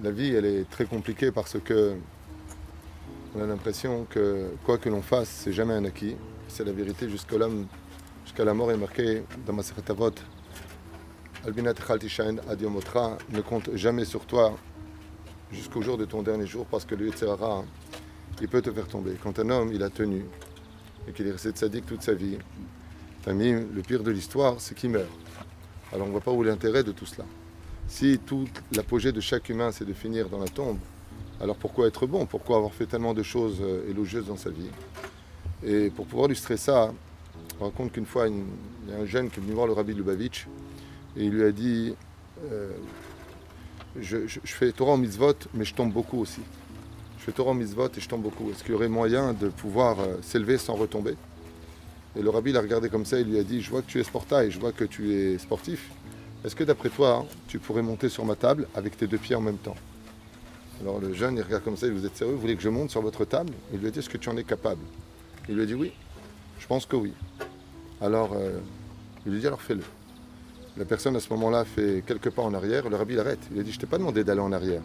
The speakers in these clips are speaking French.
La vie, elle est très compliquée parce que on a l'impression que quoi que l'on fasse, c'est jamais un acquis. C'est la vérité jusqu'à l'homme, jusqu'à la mort est marqué dans ma Avot. Albinat Chaltishain Adiomotra ne compte jamais sur toi jusqu'au jour de ton dernier jour parce que le Yetzirara, il peut te faire tomber. Quand un homme, il a tenu et qu'il est resté tzaddik toute sa vie, Tamim, le pire de l'histoire, c'est qu'il meurt. Alors on ne voit pas où est l'intérêt de tout cela. Si tout l'apogée de chaque humain, c'est de finir dans la tombe, alors pourquoi être bon? Pourquoi avoir fait tellement de choses élogieuses dans sa vie? Et pour pouvoir illustrer ça, on raconte qu'une fois, il y a un jeune qui est venu voir le rabbi Lubavitch et il lui a dit je fais Torah en mitzvot, mais je tombe beaucoup aussi. Je fais Torah en mitzvot et je tombe beaucoup. Est-ce qu'il y aurait moyen de pouvoir s'élever sans retomber? Et le rabbi l'a regardé comme ça, il lui a dit, je vois que tu es sportail, je vois que tu es sportif. Est-ce que d'après toi, tu pourrais monter sur ma table avec tes deux pieds en même temps? Alors le jeune, il regarde comme ça, il dit, vous êtes sérieux, vous voulez que je monte sur votre table? Il lui a dit, est-ce que tu en es capable? Il lui a dit, oui, je pense que oui. Alors, il lui dit, alors fais-le. La personne à ce moment-là fait quelques pas en arrière, le rabbi l'arrête. Il lui a dit, je t'ai pas demandé d'aller en arrière.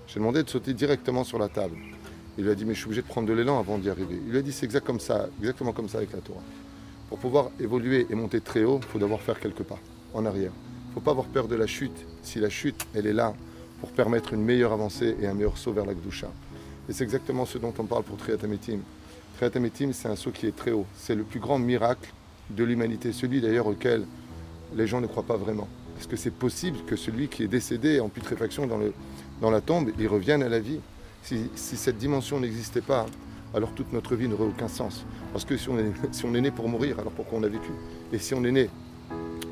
J'ai demandé de sauter directement sur la table. Il lui a dit, mais je suis obligé de prendre de l'élan avant d'y arriver. Il lui a dit, c'est exactement comme ça avec la Torah. Pour pouvoir évoluer et monter très haut, il faut d'abord faire quelques pas en arrière. Il ne faut pas avoir peur de la chute. Si la chute, elle est là pour permettre une meilleure avancée et un meilleur saut vers la Gdusha. Et c'est exactement ce dont on parle pour Triyat HaMetim. Triyat HaMetim, c'est un saut qui est très haut. C'est le plus grand miracle de l'humanité. Celui d'ailleurs auquel les gens ne croient pas vraiment. Est-ce que c'est possible que celui qui est décédé en putréfaction dans la tombe, il revienne à la vie? Si cette dimension n'existait pas, alors toute notre vie n'aurait aucun sens. Parce que si on est né pour mourir, alors pourquoi on a vécu? Et si on est né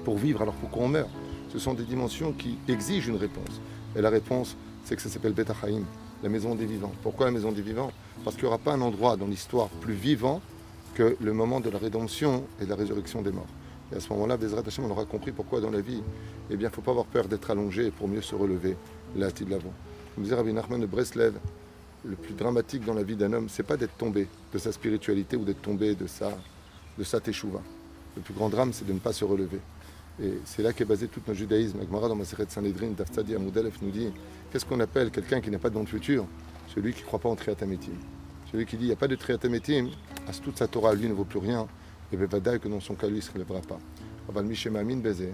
pour vivre, alors pourquoi on meurt? Ce sont des dimensions qui exigent une réponse. Et la réponse, c'est que ça s'appelle Bet HaChaim, la maison des vivants. Pourquoi la maison des vivants? Parce qu'il n'y aura pas un endroit dans l'histoire plus vivant que le moment de la rédemption et de la résurrection des morts. Et à ce moment-là, Bezrat Hashem, on aura compris pourquoi dans la vie, eh bien, il ne faut pas avoir peur d'être allongé pour mieux se relever. Là, de l'avant. Comme disait Rabbi Nachman de Breslev, le plus dramatique dans la vie d'un homme, c'est pas d'être tombé de sa spiritualité ou d'être tombé de sa teshuva. Le plus grand drame, c'est de ne pas se relever. Et c'est là qu'est basé tout notre judaïsme. Gemara dans Masechet Sanhedrin, Daf Tzadi Amud Aleph nous dit, qu'est-ce qu'on appelle quelqu'un qui n'a pas de don de futur? Celui qui ne croit pas en Triyat HaMetim. Celui qui dit, il n'y a pas de Triyat HaMetim, toute sa Torah, lui, ne vaut plus rien, et Bevadaï que dans son cas, lui, il ne se relèvera pas. Aval Mishema Amin Bezé.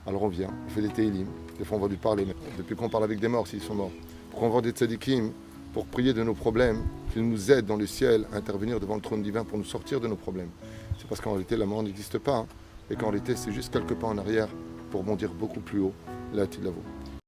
Alors on vient, on fait des Teilim. Des fois, on va lui parler, depuis qu'on parle avec des morts, s'ils sont morts. Pour qu'on voit des tzadikim, pour prier de nos problèmes, qu'il nous aide dans le ciel à intervenir devant le trône divin pour nous sortir de nos problèmes. C'est parce qu'en réalité, la mort n'existe pas, et qu'en réalité, c'est juste quelques pas en arrière pour bondir beaucoup plus haut, là, Tilavo.